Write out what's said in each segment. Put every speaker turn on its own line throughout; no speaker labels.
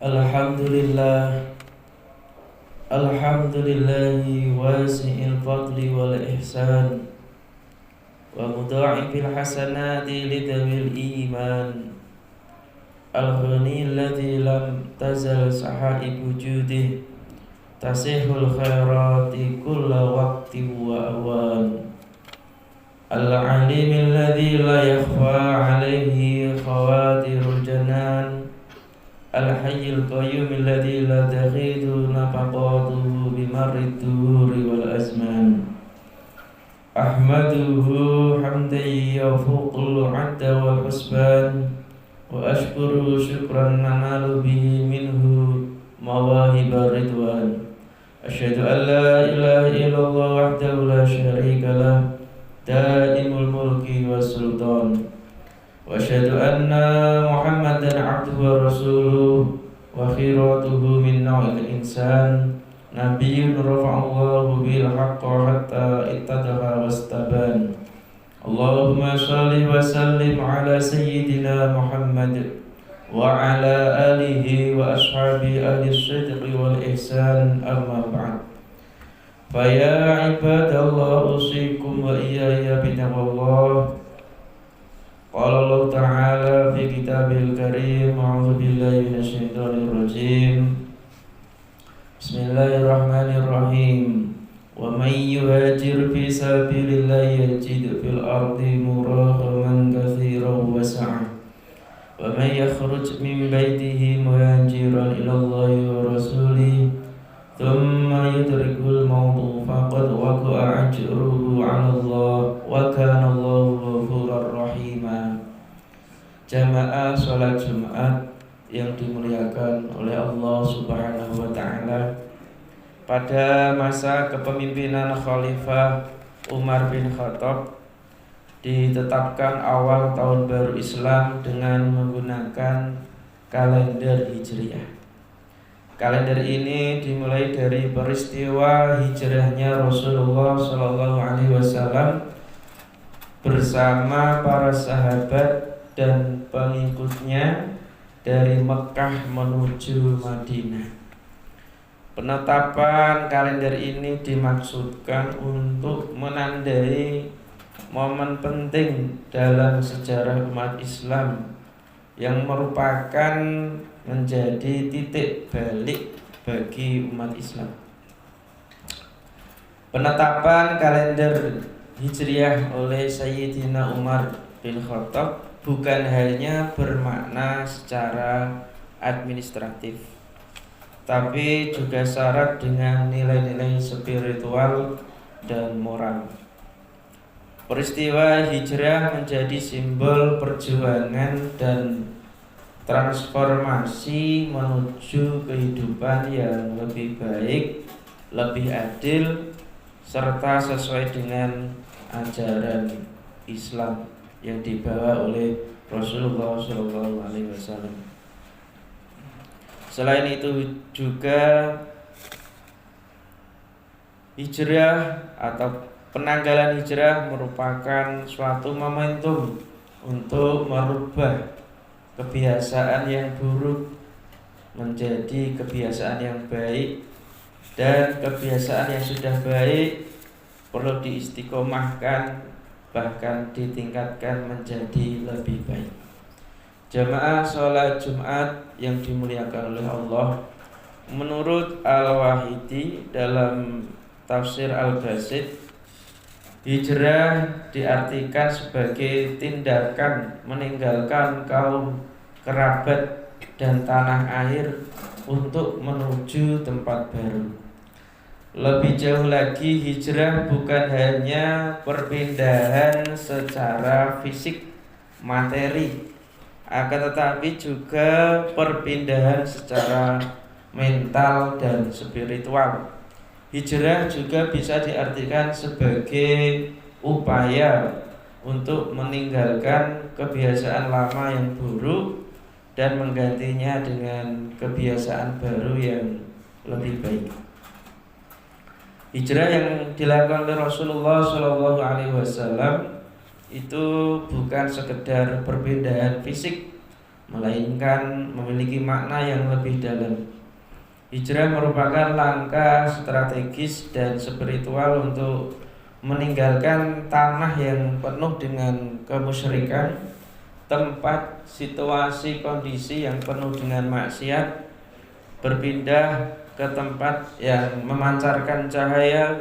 Alhamdulillah, alhamdulillahi wasi'il fadli wal ihsan wa mudha'ifil hasanati lidawil iman. Al-ghani alladhi lam tazal sahaib wujudih tasihul khairati kulla waqti wa awan. Al-alim alladhi la yakhfa alayhi khawatirul janan. Al-hayyul qayyum alladhi la taghidu nafaqatuhu bimarrid duhuri wal azman. Ahmaduhu hamdan yafuqul adda wal husban, wa ashkuru syukran nanalu bihi minhu mawahibar ridwan. Asyhadu an la ilaha illallah wahdahu la syarika lah, daimul mulki was sultan. Wa asyhadu anna Muhammadan abduhu wa rasuluh wa khiratuhu min naw'il insan, nabiyyun rafa'allahu bil haqqa hatta ittadaha wastaban. Allahumma shalli wa sallim ala sayyidina Muhammad wa ala alihi wa ashabi ahli sidqi wal ihsan, amma ba'd. Fa ya ibadallah usikum wa iyaya bitaqwallah. Qala Allah Ta'ala fi kitabil karim. A'udzu billahi minasyaitonir rajim. Bismillahirrahmanirrahim. Wa may yuhajir fi sabilillahi yajid fil ardi muraghaman katsiran wa sa'ah. Wa may yakhruj min baitihi muhajiran ila Allahi wa rasulihi thumma yudrikul mautu faqad waqa'a ajruhu 'ala Allah wa kana Allahu ghafurur rahima. Jamaah salat Jumat yang dimuliakan oleh Allah Subhanahu wa taala, pada masa kepemimpinan Khalifah Umar bin Khattab ditetapkan awal tahun baru Islam dengan menggunakan kalender Hijriah. Kalender ini dimulai dari peristiwa hijrahnya Rasulullah SAW bersama para sahabat dan pengikutnya dari Mekah menuju Madinah. Penetapan kalender ini dimaksudkan untuk menandai momen penting dalam sejarah umat Islam yang merupakan menjadi titik balik bagi umat Islam. Penetapan kalender Hijriah oleh Sayyidina Umar bin Khattab bukan hanya bermakna secara administratif, tapi juga syarat dengan nilai-nilai spiritual dan moral. Peristiwa hijrah menjadi simbol perjuangan dan transformasi menuju kehidupan yang lebih baik, lebih adil, serta sesuai dengan ajaran Islam yang dibawa oleh Rasulullah SAW. Selain itu juga hijrah atau penanggalan hijrah merupakan suatu momentum untuk merubah kebiasaan yang buruk menjadi kebiasaan yang baik, dan kebiasaan yang sudah baik perlu diistiqomahkan, bahkan ditingkatkan menjadi lebih baik. Jamaah sholat Jumat yang dimuliakan oleh Allah, menurut Al-Wahidi dalam tafsir Al-Basit, hijrah diartikan sebagai tindakan meninggalkan kaum kerabat dan tanah air untuk menuju tempat baru. Lebih jauh lagi, hijrah bukan hanya perpindahan secara fisik materi, akan tetapi juga perpindahan secara mental dan spiritual. Hijrah juga bisa diartikan sebagai upaya untuk meninggalkan kebiasaan lama yang buruk dan menggantinya dengan kebiasaan baru yang lebih baik. Hijrah yang dilakukan oleh Rasulullah SAW itu bukan sekedar perpindahan fisik, melainkan memiliki makna yang lebih dalam. Hijrah merupakan langkah strategis dan spiritual untuk meninggalkan tanah yang penuh dengan kemusyrikan, tempat, situasi, kondisi yang penuh dengan maksiat, berpindah ke tempat yang memancarkan cahaya,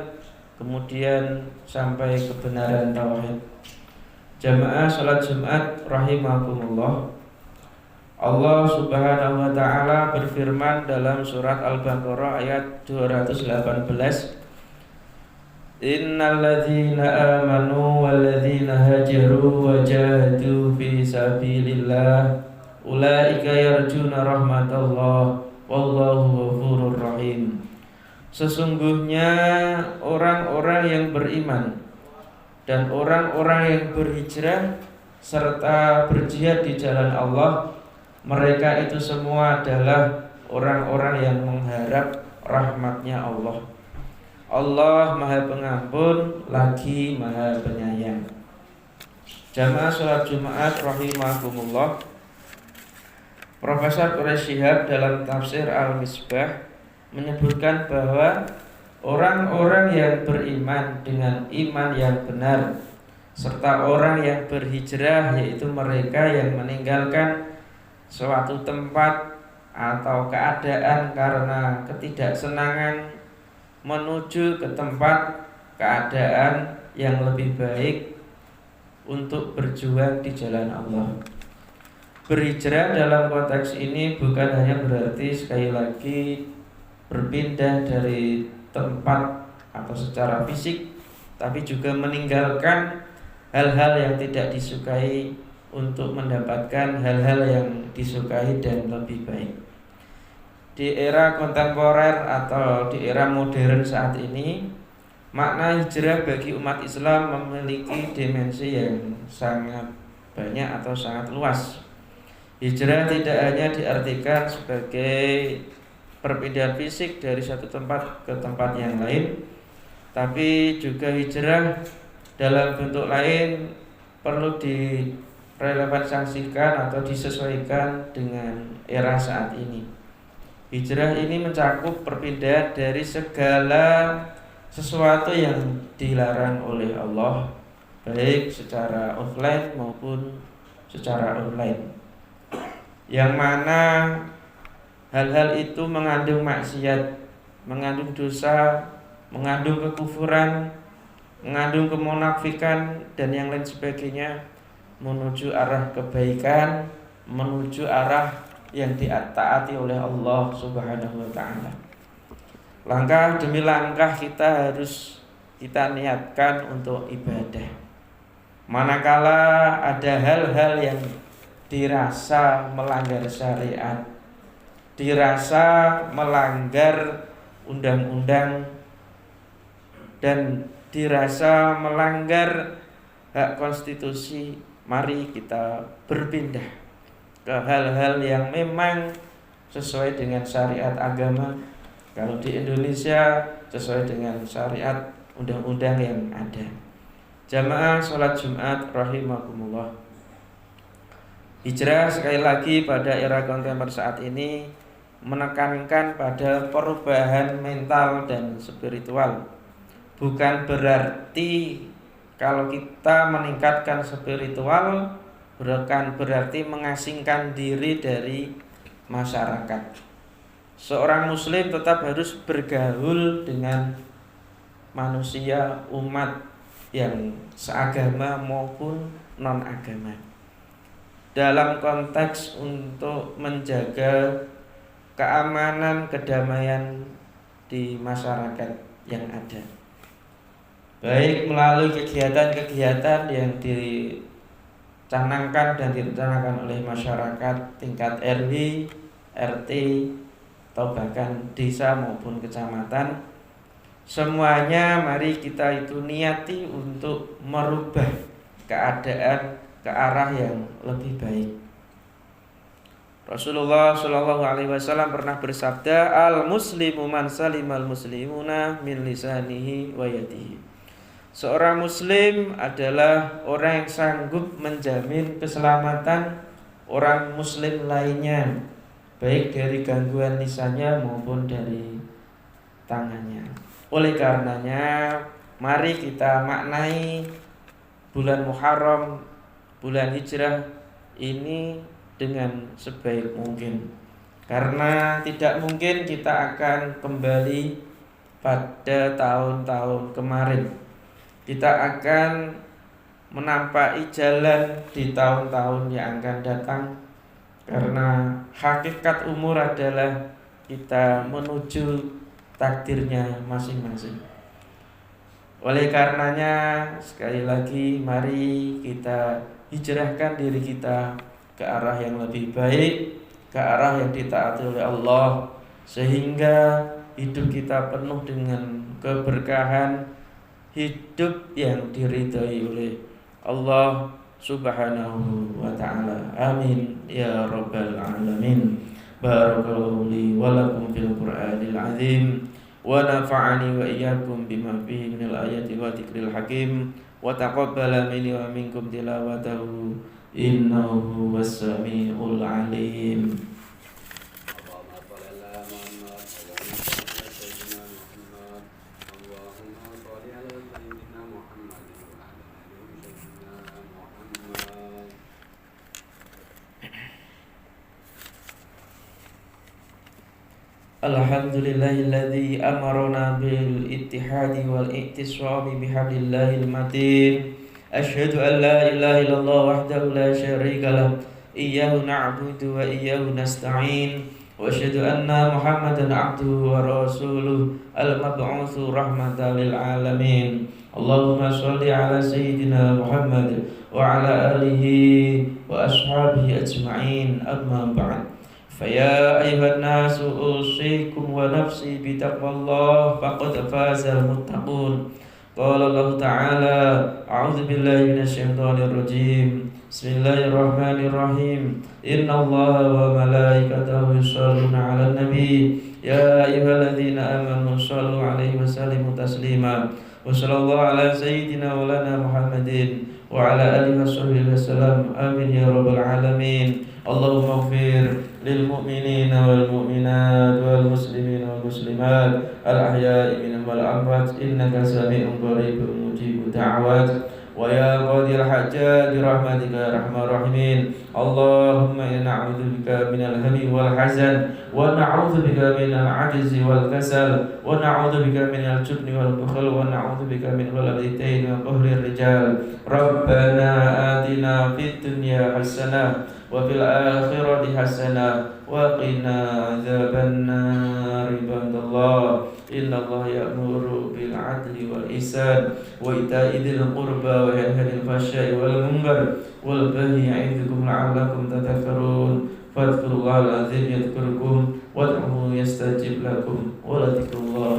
kemudian sampai kebenaran tauhid. Jamaah salat Jumat rahimakumullah. Allah Subhanahu wa taala berfirman dalam surat Al-Baqarah ayat 218, Innal ladzina amanu wal ladzina hajaru wa jahadu fi sabilillah ulaika yarjuna rahmatallah wallahu ghafurur rahim. Sesungguhnya orang-orang yang beriman dan orang-orang yang berhijrah serta berjihad di jalan Allah, mereka itu semua adalah orang-orang yang mengharap rahmatnya Allah. Allah Maha Pengampun lagi Maha Penyayang. Jamaah sholat Jumat rahimakumullah. Profesor Quraish Shihab dalam tafsir Al-Misbah menyebutkan bahwa orang-orang yang beriman dengan iman yang benar serta orang yang berhijrah, yaitu mereka yang meninggalkan suatu tempat atau keadaan karena ketidaksenangan menuju ke tempat keadaan yang lebih baik untuk berjuang di jalan Allah. Berhijrah dalam konteks ini bukan hanya berarti sekali lagi berpindah dari tempat atau secara fisik, tapi juga meninggalkan hal-hal yang tidak disukai untuk mendapatkan hal-hal yang disukai dan lebih baik. Di era kontemporer atau di era modern saat ini, makna hijrah bagi umat Islam memiliki dimensi yang sangat banyak atau sangat luas. Hijrah tidak hanya diartikan sebagai perpindahan fisik dari satu tempat ke tempat yang lain, tapi juga hijrah dalam bentuk lain perlu direlevansasikan atau disesuaikan dengan era saat ini. Hijrah ini mencakup perpindahan dari segala sesuatu yang dilarang oleh Allah, baik secara offline maupun secara online, yang mana hal-hal itu mengandung maksiat, mengandung dosa, mengandung kekufuran, mengandung kemunafikan dan yang lain sebagainya, menuju arah kebaikan, menuju arah yang ditaati oleh Allah Subhanahu wa taala. Langkah demi langkah kita niatkan untuk ibadah. Manakala ada hal-hal yang dirasa melanggar syariat, dirasa melanggar undang-undang, dan dirasa melanggar hak konstitusi, mari kita berpindah ke hal-hal yang memang sesuai dengan syariat agama. Kalau di Indonesia sesuai dengan syariat undang-undang yang ada. Jamaah sholat Jumat rahimakumullah. Hijrah sekali lagi pada era kontemporer saat ini menekankan pada perubahan mental dan spiritual. Bukan berarti kalau kita meningkatkan spiritual bukan berarti mengasingkan diri dari masyarakat. Seorang muslim tetap harus bergaul dengan manusia, umat yang seagama maupun non-agama, dalam konteks untuk menjaga keamanan, kedamaian di masyarakat yang ada, baik melalui kegiatan-kegiatan yang dicanangkan dan direncanakan oleh masyarakat tingkat RW, RT, atau bahkan desa maupun kecamatan. Semuanya mari kita itu niati untuk merubah keadaan ke arah yang lebih baik. Rasulullah Shallallahu Alaihi Wasallam pernah bersabda, al muslimu man salimal muslimuna min lisanihi wa yadihi. Seorang muslim adalah orang yang sanggup menjamin keselamatan orang muslim lainnya, baik dari gangguan lisannya maupun dari tangannya. Oleh karenanya, mari kita maknai bulan Muharram, bulan hijrah ini dengan sebaik mungkin. Karena tidak mungkin kita akan kembali pada tahun-tahun kemarin. Kita akan menampai jalan di tahun-tahun yang akan datang. Karena hakikat umur adalah kita menuju takdirnya masing-masing. Oleh karenanya, sekali lagi mari kita hijrahkan diri kita ke arah yang lebih baik, ke arah yang ditaati oleh Allah, sehingga hidup kita penuh dengan keberkahan, hidup yang diridhai oleh Allah Subhanahu wa ta'ala. Amin ya rabbal alamin. Barakallahu li wa lakum fil Qur'anil azim, wa nafa'ani wa iyyakum bima fihi minal ayati wa dzikril hakim, wa taqabbala minni wa minkum tilawatahu innahu was-sami'ul alim. Alhamdulillahilladzi amarna bil ittihadi wal i'tisami bihablillahil matin. Asyhadu an la ilaha illallah wahdahu la syarika lah. Iyyahu na'budu wa iyyahu nasta'in. Wa asyhadu anna Muhammadan 'abduhu wa rasuluhu al-mab'utsu rahmatan lil alamin. Allahumma shalli ala sayyidina Muhammad wa ala alihi wa ashabihi ajma'in. Amma ba'd. فيا أيها الناس أوصيكم ونفسي بتقوى الله فقد فاز المتقون. قال الله تعالى: أعوذ بالله من الشيطان الرجيم. بسم الله الرحمن الرحيم. إن الله وملائكته يصلون على النبي يا أيها الذين آمنوا صلوا عليه وسلموا تسليما. وصلى الله على سيدنا مولانا محمد وعلى آله وصحبه وسلم. آمين يا رب العالمين. اللهم اغفر للمؤمنين والمؤمنات والمسلمين والمسلمات الأحياء منهم والأموات إنك سميع قريب مجيب الدعوات. ويا قاضي الحاجات برحمتك يا أرحم الراحمين. اللهم إنا نعوذ بك من الهم والحزن، ونعوذ بك من العجز والكسل، ونعوذ بك من الجبن والبخل، ونعوذ بك من غلبة الدين وقهر الرجال. ربنا آتنا في الدنيا حسنة وفي الآخرة حسنة وقنا عذاب النار. عباد الله، إن الله يأمر بالعدل والإحسان وإيتاء ذي القربى وينهى عن الفحشاء والمنكر والبغي يعظكم لعلكم تذكرون. فاذكروا الله العظيم يذكركم وادعوه يستجب لكم ولذكر الله